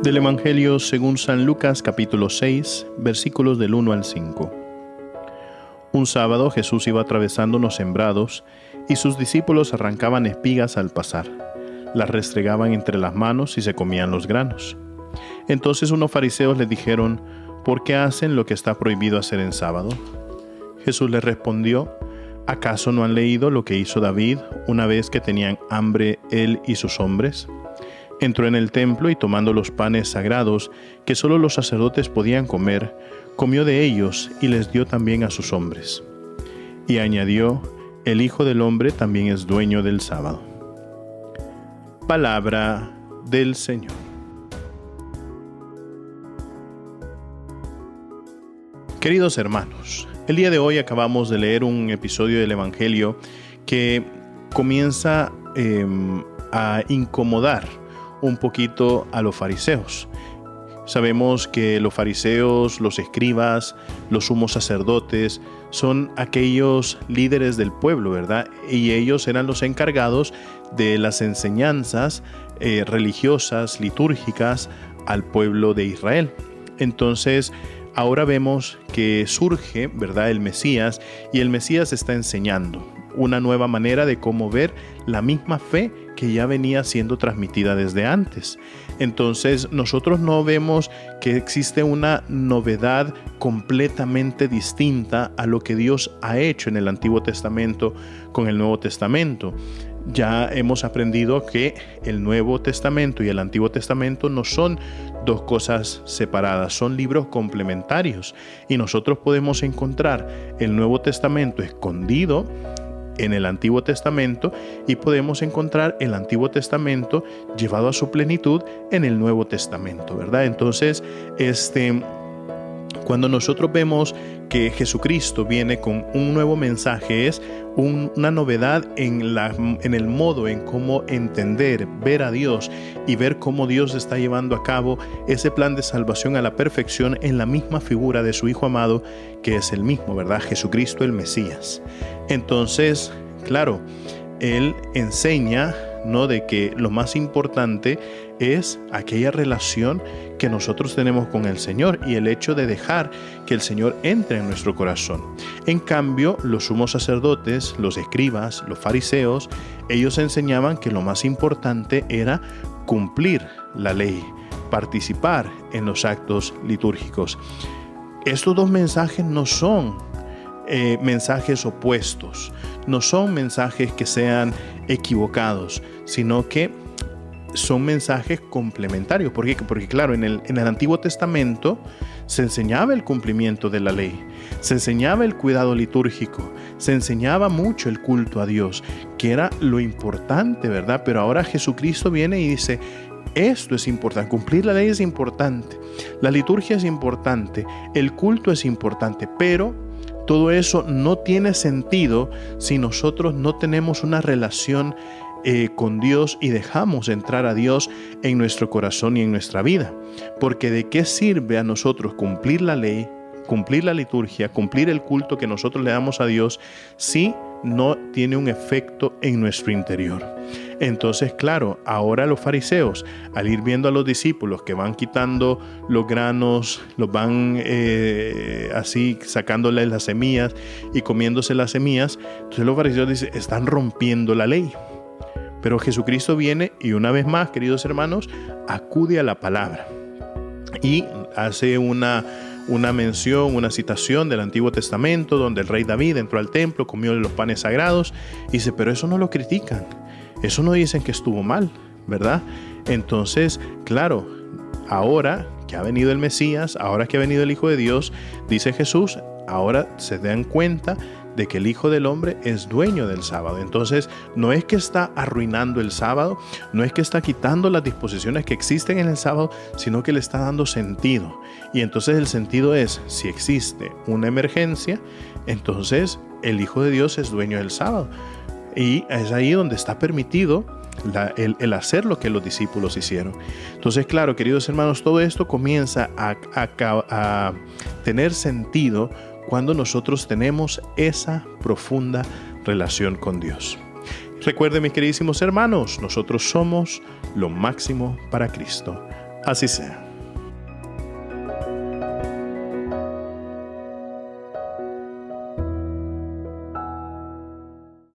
Del Evangelio según San Lucas capítulo 6, versículos del 1 al 5. Un sábado Jesús iba atravesando unos sembrados y sus discípulos arrancaban espigas al pasar. Las restregaban entre las manos y se comían los granos. Entonces unos fariseos les dijeron: ¿por qué hacen lo que está prohibido hacer en sábado? Jesús les respondió: ¿acaso no han leído lo que hizo David una vez que tenían hambre él y sus hombres? Entró en el templo y tomando los panes sagrados que solo los sacerdotes podían comer, comió de ellos y les dio también a sus hombres. Y añadió: el Hijo del Hombre también es dueño del sábado. Palabra del Señor. Queridos hermanos, el día de hoy acabamos de leer un episodio del Evangelio que comienza a incomodar un poquito a los fariseos. Sabemos que los fariseos, los escribas, los sumos sacerdotes son aquellos líderes del pueblo, ¿verdad? Y ellos eran los encargados de las enseñanzas religiosas, litúrgicas al pueblo de Israel. Entonces, ahora vemos que surge, ¿verdad?, el Mesías, y el Mesías está enseñando una nueva manera de cómo ver la misma fe que ya venía siendo transmitida desde antes. Entonces nosotros no vemos que existe una novedad completamente distinta a lo que Dios ha hecho en el Antiguo Testamento con el Nuevo Testamento. Ya hemos aprendido que el Nuevo Testamento y el Antiguo Testamento no son dos cosas separadas, son libros complementarios, y nosotros podemos encontrar el Nuevo Testamento escondido en el Antiguo Testamento y podemos encontrar el Antiguo Testamento llevado a su plenitud en el Nuevo Testamento, ¿verdad? Entonces, cuando nosotros vemos que Jesucristo viene con un nuevo mensaje, es una novedad en el modo en cómo entender, ver a Dios y ver cómo Dios está llevando a cabo ese plan de salvación a la perfección en la misma figura de su Hijo amado, que es el mismo, ¿verdad? Jesucristo el Mesías. Entonces, claro, Él enseña, ¿no?, de que lo más importante es aquella relación que nosotros tenemos con el Señor y el hecho de dejar que el Señor entre en nuestro corazón. En cambio, los sumos sacerdotes, los escribas, los fariseos, ellos enseñaban que lo más importante era cumplir la ley, participar en los actos litúrgicos. Estos dos mensajes no son mensajes opuestos, no son mensajes que sean equivocados, sino que son mensajes complementarios. ¿Por qué? Porque claro, en el Antiguo Testamento se enseñaba el cumplimiento de la ley, se enseñaba el cuidado litúrgico, se enseñaba mucho el culto a Dios, que era lo importante, ¿verdad? Pero ahora Jesucristo viene y dice: esto es importante, cumplir la ley es importante, la liturgia es importante, el culto es importante, pero todo eso no tiene sentido si nosotros no tenemos una relación con Dios y dejamos entrar a Dios en nuestro corazón y en nuestra vida. Porque ¿de qué sirve a nosotros cumplir la ley, cumplir la liturgia, cumplir el culto que nosotros le damos a Dios si no tiene un efecto en nuestro interior? Entonces, claro, ahora los fariseos, al ir viendo a los discípulos que van quitando los granos, los van así sacándoles las semillas y comiéndose las semillas, entonces los fariseos dicen: están rompiendo la ley. Pero Jesucristo viene y una vez más, queridos hermanos, acude a la palabra y hace una mención, una citación del Antiguo Testamento, donde el rey David entró al templo, comió los panes sagrados, y dice: pero eso no lo critican, eso no dicen que estuvo mal, ¿verdad? Entonces, claro, ahora que ha venido el Mesías, ahora que ha venido el Hijo de Dios, dice Jesús, ahora se dan cuenta de que el Hijo del Hombre es dueño del sábado. Entonces, no es que está arruinando el sábado, no es que está quitando las disposiciones que existen en el sábado, sino que le está dando sentido. Y entonces el sentido es: si existe una emergencia, entonces el Hijo de Dios es dueño del sábado. Y es ahí donde está permitido el hacer lo que los discípulos hicieron. Entonces, claro, queridos hermanos, todo esto comienza a tener sentido cuando nosotros tenemos esa profunda relación con Dios. Recuerden, mis queridísimos hermanos, nosotros somos lo máximo para Cristo. Así sea.